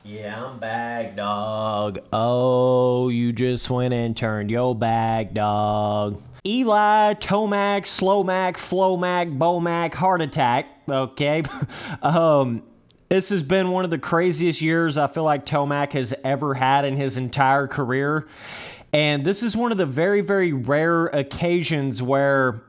Yeah, I'm back, dog. Oh, you just went and turned your back, dog. Eli Tomac, Slowmac, Flowmac, Bomac, heart attack. Okay. This has been one of the craziest years I feel like Tomac has ever had in his entire career. And this is one of the very, very rare occasions where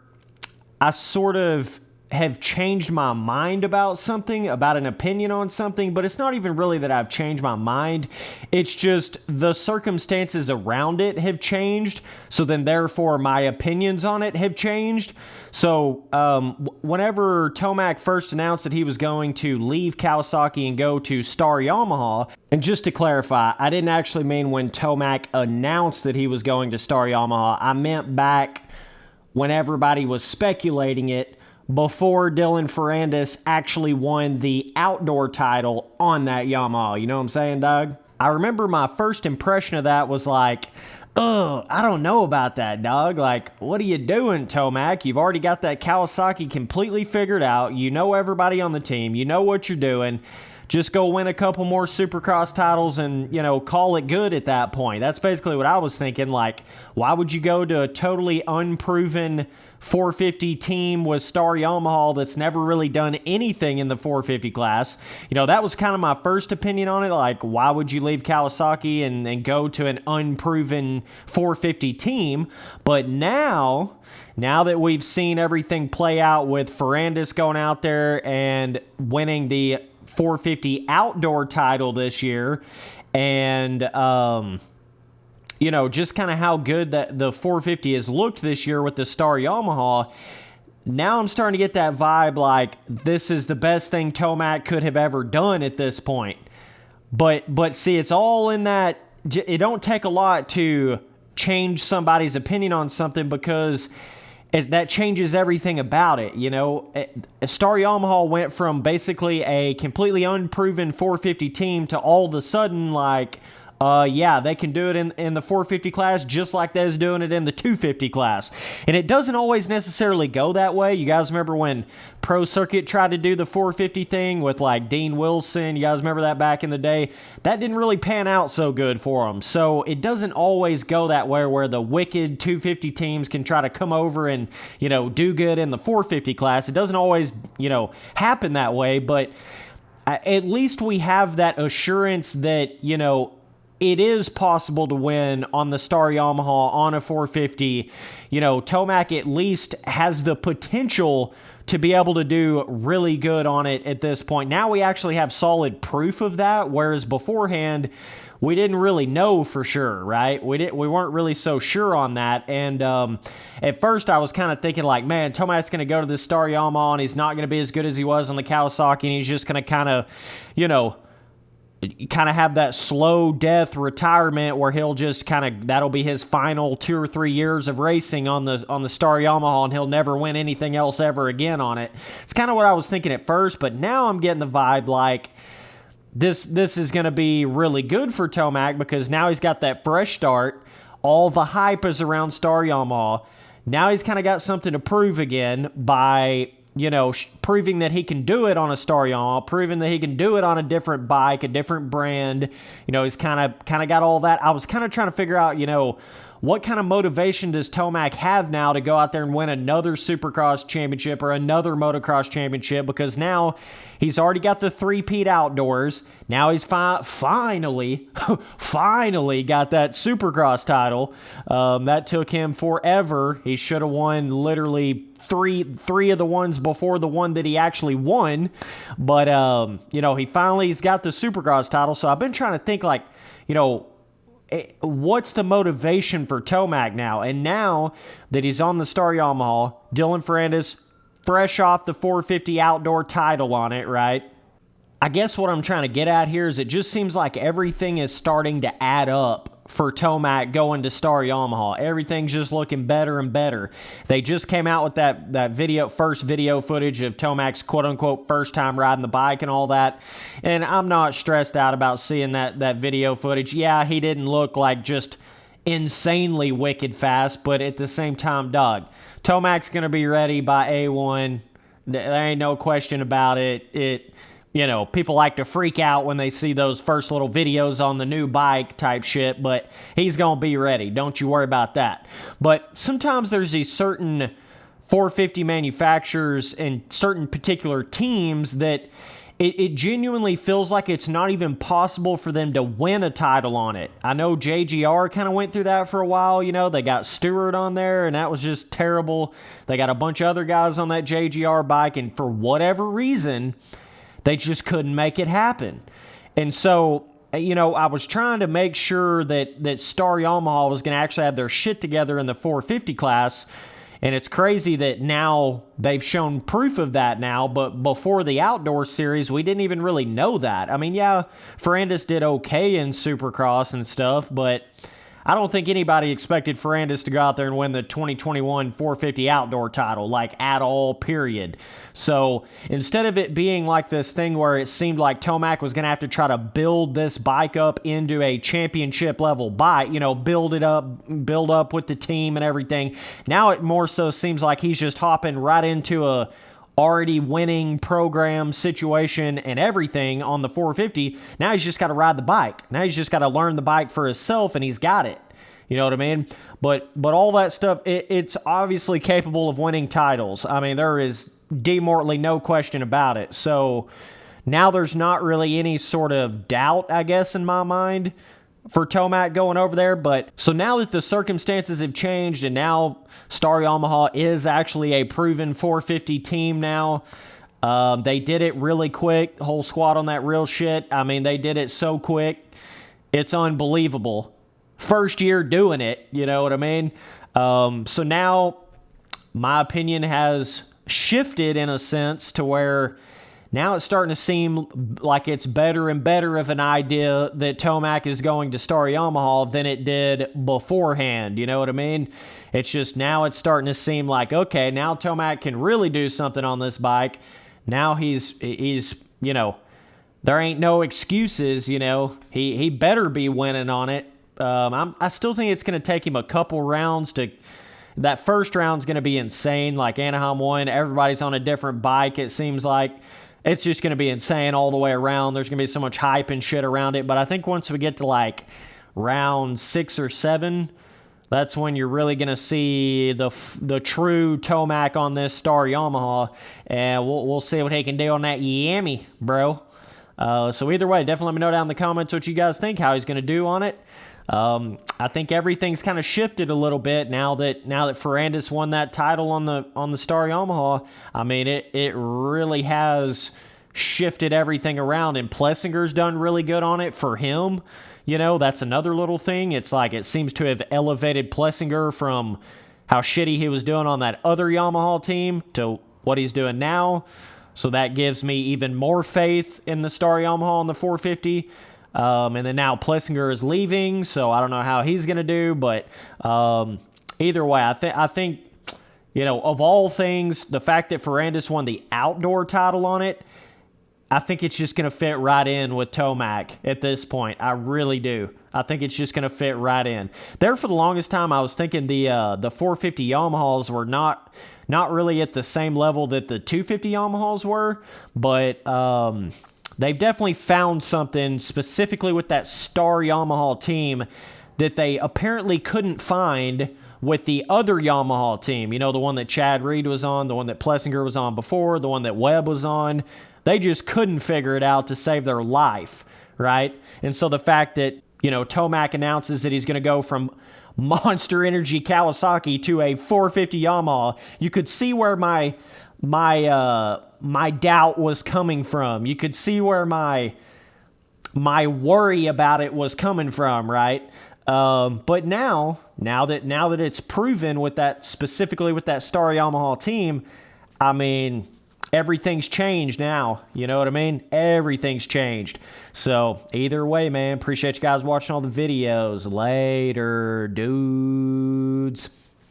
I sort of have changed my mind about something, about an opinion on something, but it's not even really that I've changed my mind. It's just the circumstances around it have changed. So then therefore my opinions on it have changed. So whenever Tomac first announced that he was going to leave Kawasaki and go to Star Yamaha, and just to clarify, I didn't actually mean when Tomac announced that he was going to Star Yamaha. I meant back when everybody was speculating it, before Dylan Ferrandis actually won the outdoor title on that Yamaha. You know what I'm saying, Doug? I remember my first impression of that was like, I don't know about that, dog. Like, what are you doing, Tomac? You've already got that Kawasaki completely figured out. You know everybody on the team. You know what you're doing. Just go win a couple more Supercross titles and, call it good at that point. That's basically what I was thinking. Like, why would you go to a totally unproven 450 team with Star Yamaha that's never really done anything in the 450 class? That was kind of my first opinion on it. Like, why would you leave Kawasaki and go to an unproven 450 team? But now that we've seen everything play out with Ferrandis going out there and winning the 450 outdoor title this year, and just kind of how good that the 450 has looked this year with the Star Yamaha, now I'm starting to get that vibe like this is the best thing Tomac could have ever done at this point. But see, it's all in that it don't take a lot to change somebody's opinion on something, because that changes everything about it. Star Yamaha went from basically a completely unproven 450 team to all of a sudden like, they can do it in the 450 class just like they's doing it in the 250 class. And it doesn't always necessarily go that way. You guys remember when Pro Circuit tried to do the 450 thing with like Dean Wilson? You guys remember that back in the day? That didn't really pan out so good for them. So it doesn't always go that way where the wicked 250 teams can try to come over and, do good in the 450 class. It doesn't always, happen that way. But at least we have that assurance that, it is possible to win on the Star Yamaha on a 450. Tomac at least has the potential to be able to do really good on it at this point. Now we actually have solid proof of that, whereas beforehand, we didn't really know for sure, right? We weren't really so sure on that. And at first I was kind of thinking like, man, Tomac's going to go to the Star Yamaha and he's not going to be as good as he was on the Kawasaki, and he's just going to kind of have that slow death retirement where he'll just that'll be his final 2 or 3 years of racing on the Star Yamaha, and he'll never win anything else ever again on it. It's kind of what I was thinking at first, but now I'm getting the vibe like this is going to be really good for Tomac, because now he's got that fresh start. All the hype is around Star Yamaha. Now he's kind of got something to prove again by proving that he can do it on a Star Yamaha, proving that he can do it on a different bike, a different brand. He's kind of got all that. I was kind of trying to figure out, what kind of motivation does Tomac have now to go out there and win another Supercross championship or another Motocross championship? Because now he's already got the three-peat outdoors. Now he's finally got that Supercross title. That took him forever. He should have won literally three of the ones before the one that he actually won. But, he's got the Supercross title. So I've been trying to think like, what's the motivation for Tomac now? And now that he's on the Star Yamaha, Dylan Ferrandis, fresh off the 450 outdoor title on it, right? I guess what I'm trying to get at here is it just seems like everything is starting to add up for Tomac going to Star Yamaha. Everything's just looking better and better. They just came out with that first video footage of Tomac's quote-unquote first time riding the bike and all that. And I'm not stressed out about seeing that video footage. Yeah, he didn't look like just insanely wicked fast, but at the same time, dog, Tomac's going to be ready by A1. There ain't no question about it. you know, people like to freak out when they see those first little videos on the new bike type shit, but he's going to be ready. Don't you worry about that. But sometimes there's these certain 450 manufacturers and certain particular teams that it genuinely feels like it's not even possible for them to win a title on it. I know JGR kind of went through that for a while. You know, they got Stewart on there, and that was just terrible. They got a bunch of other guys on that JGR bike, and for whatever reason, they just couldn't make it happen. And so, you know, I was trying to make sure that Star Yamaha was going to actually have their shit together in the 450 class. And it's crazy that now they've shown proof of that now, but before the outdoor series, we didn't even really know that. I mean, yeah, Ferrandis did okay in Supercross and stuff, but I don't think anybody expected Ferrandis to go out there and win the 2021 450 outdoor title, like at all, period. So instead of it being like this thing where it seemed like Tomac was going to have to try to build this bike up into a championship level bike, you know, build up with the team and everything, now it more so seems like he's just hopping right into a already winning program situation and everything on the 450. Now he's just got to ride the bike. Now he's just got to learn the bike for himself, and he's got it. You know what I mean? But all that stuff, it's obviously capable of winning titles. I mean, there is demortally no question about it. So now there's not really any sort of doubt, I guess, in my mind for Tomac going over there. But so now that the circumstances have changed and now Star Yamaha is actually a proven 450 team now, they did it really quick. Whole squad on that real shit. I mean, they did it so quick. It's unbelievable. First year doing it, you know what I mean? So now my opinion has shifted in a sense to where now it's starting to seem like it's better and better of an idea that Tomac is going to Star Yamaha than it did beforehand. You know what I mean? It's just now it's starting to seem like, okay, now Tomac can really do something on this bike. Now he's you know, there ain't no excuses, you know. He better be winning on it. I still think it's going to take him a couple rounds to... That first round's going to be insane. Like Anaheim 1, everybody's on a different bike, it seems like. It's just going to be insane all the way around. There's going to be so much hype and shit around it. But I think once we get to like round 6 or 7, that's when you're really going to see the true Tomac on this Star Yamaha. And we'll see what he can do on that Yami, bro. So either way, definitely let me know down in the comments what you guys think, how he's going to do on it. I think everything's kind of shifted a little bit now that Ferrandis won that title on the Star Yamaha. I mean, it really has shifted everything around, and Plessinger's done really good on it for him. You know, that's another little thing. It's like it seems to have elevated Plessinger from how shitty he was doing on that other Yamaha team to what he's doing now. So that gives me even more faith in the Star Yamaha on the 450. And then now Plessinger is leaving, so I don't know how he's going to do. But either way, I think, you know, of all things, the fact that Ferrandis won the outdoor title on it, I think it's just going to fit right in with Tomac at this point. I really do. I think it's just going to fit right in. There for the longest time, I was thinking the 450 Yamahas were not really at the same level that the 250 Yamahas were, but they've definitely found something specifically with that Star Yamaha team that they apparently couldn't find with the other Yamaha team. You know, the one that Chad Reed was on, the one that Plessinger was on before, the one that Webb was on. They just couldn't figure it out to save their life, right? And so the fact that, you know, Tomac announces that he's going to go from Monster Energy Kawasaki to a 450 Yamaha, you could see where my doubt was coming from. You could see where my worry about it was coming from, right? But now that it's proven with that, specifically with that Star Yamaha team, I mean, everything's changed now. You know what I mean? Everything's changed. So either way, man, appreciate you guys watching all the videos. Later, dudes.